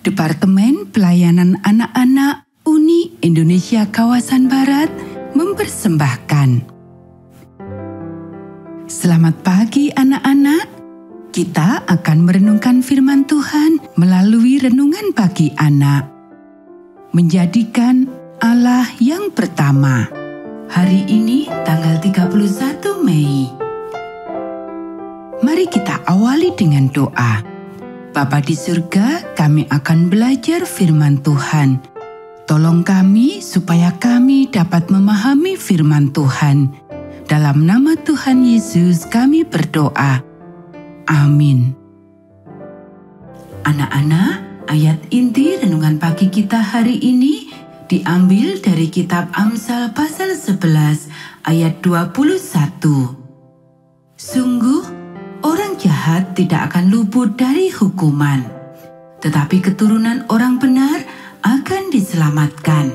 Departemen Pelayanan Anak-anak Uni Indonesia Kawasan Barat mempersembahkan. Selamat pagi anak-anak. Kita akan merenungkan firman Tuhan melalui renungan pagi anak. Menjadikan Allah yang pertama. Hari ini tanggal 31 Mei. Mari kita awali dengan doa. Bapa di surga, kami akan belajar firman Tuhan. Tolong kami supaya kami dapat memahami firman Tuhan. Dalam nama Tuhan Yesus kami berdoa. Amin. Anak-anak, ayat inti renungan pagi kita hari ini diambil dari kitab Amsal pasal 11 ayat 21. Sungguh, orang jahat tidak akan luput dari hukuman, tetapi keturunan orang benar akan diselamatkan.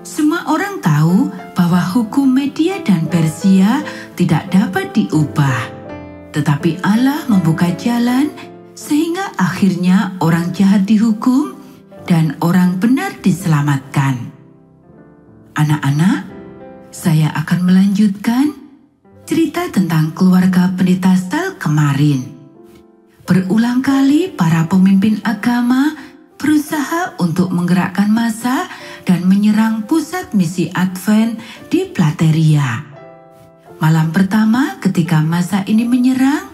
Semua orang tahu bahwa hukum Media dan Persia tidak dapat diubah, tetapi Allah membuka jalan sehingga akhirnya orang jahat dihukum dan orang benar diselamatkan. Anak-anak, saya akan melanjutkan cerita tentang keluarga pendeta Stahl kemarin. Berulang kali para pemimpin agama berusaha untuk menggerakkan massa dan menyerang pusat misi Advent di Plateria. Malam pertama ketika massa ini menyerang,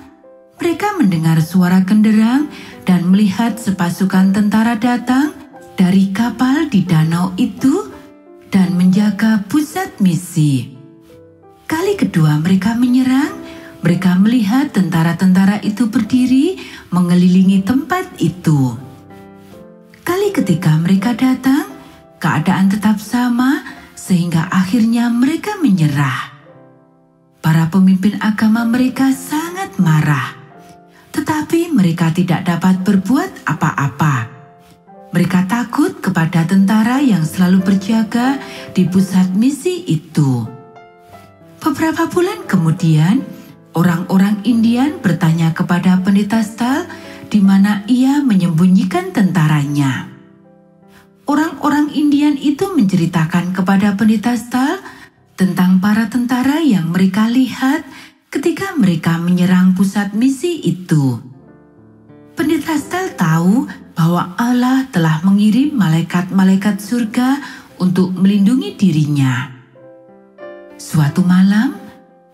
mereka mendengar suara genderang dan melihat sepasukan tentara datang dari kapal di danau itu dan menjaga pusat misi. Kali kedua mereka menyerang, mereka melihat tentara-tentara itu berdiri mengelilingi tempat itu. Kali ketiga mereka datang, keadaan tetap sama sehingga akhirnya mereka menyerah. Para pemimpin agama mereka sangat marah, tetapi mereka tidak dapat berbuat apa-apa. Mereka takut kepada tentara yang selalu berjaga di pusat misi itu. Beberapa bulan kemudian, orang-orang Indian bertanya kepada pendeta Stahl di mana ia menyembunyikan tentaranya. Orang-orang Indian itu menceritakan kepada pendeta Stahl tentang para tentara yang mereka lihat ketika mereka menyerang pusat misi itu. Pendeta Stahl tahu bahwa Allah telah mengirim malaikat-malaikat surga untuk melindungi dirinya. Suatu malam,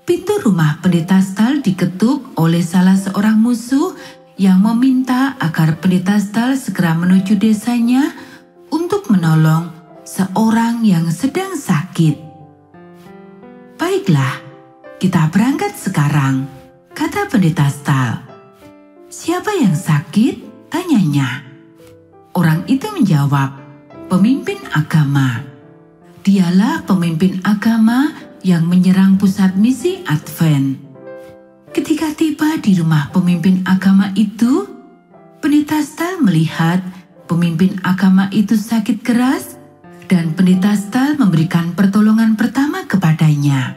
pintu rumah pendeta Stahl diketuk oleh salah seorang musuh yang meminta agar pendeta Stahl segera menuju desanya untuk menolong seorang yang sedang sakit. "Baiklah, kita berangkat sekarang," kata pendeta Stahl. "Siapa yang sakit?" tanyanya. Orang itu menjawab, "Pemimpin agama." Dialah pemimpin agama yang menyerang pusat misi Advent. Ketika tiba di rumah pemimpin agama itu, pendeta Stahl melihat pemimpin agama itu sakit keras dan pendeta Stahl memberikan pertolongan pertama kepadanya.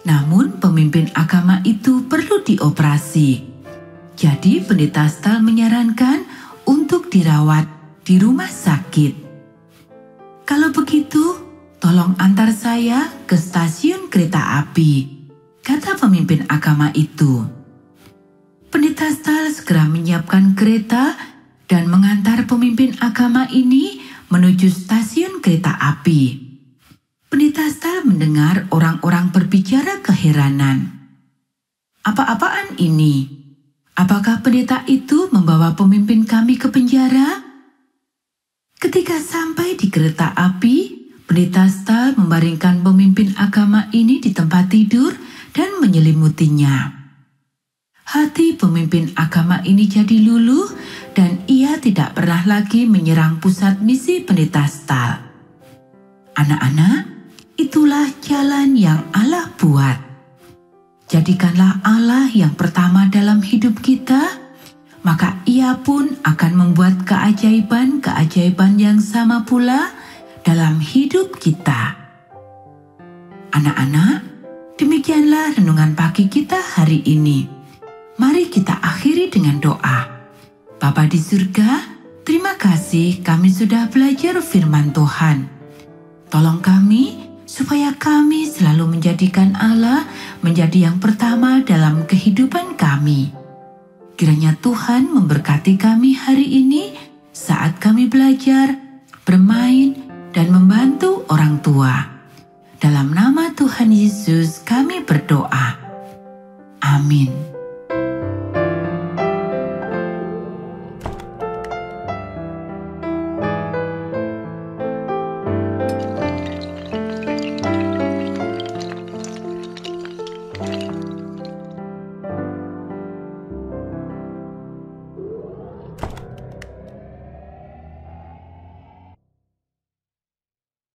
Namun pemimpin agama itu perlu dioperasi. Jadi pendeta Stahl menyarankan untuk dirawat di rumah sakit. "Kalau begitu, tolong antar saya ke stasiun kereta api," kata pemimpin agama itu. Pendeta Stahl segera menyiapkan kereta dan mengantar pemimpin agama ini menuju stasiun kereta api. Pendeta Stahl mendengar orang-orang berbicara keheranan. "Apa-apaan ini? Apakah pendeta itu membawa pemimpin kami ke penjara?" Ketika sampai di kereta api, pendeta Stahl membaringkan pemimpin agama ini di tempat tidur dan menyelimutinya. Hati pemimpin agama ini jadi luluh dan ia tidak pernah lagi menyerang pusat misi pendeta Stahl. Anak-anak, itulah jalan yang Allah buat. Jadikanlah Allah yang pertama dalam hidup kita, maka ia pun akan membuat keajaiban-keajaiban yang sama pula dalam hidup kita. Anak-anak, demikianlah renungan pagi kita hari ini. Mari kita akhiri dengan doa. Bapa di surga, terima kasih kami sudah belajar firman Tuhan. Tolong kami supaya kami selalu menjadikan Allah menjadi yang pertama dalam kehidupan kami. Kiranya Tuhan memberkati kami hari ini saat kami belajar, bermain, dan membantu orang tua. Dalam nama Tuhan Yesus kami berdoa. Amin.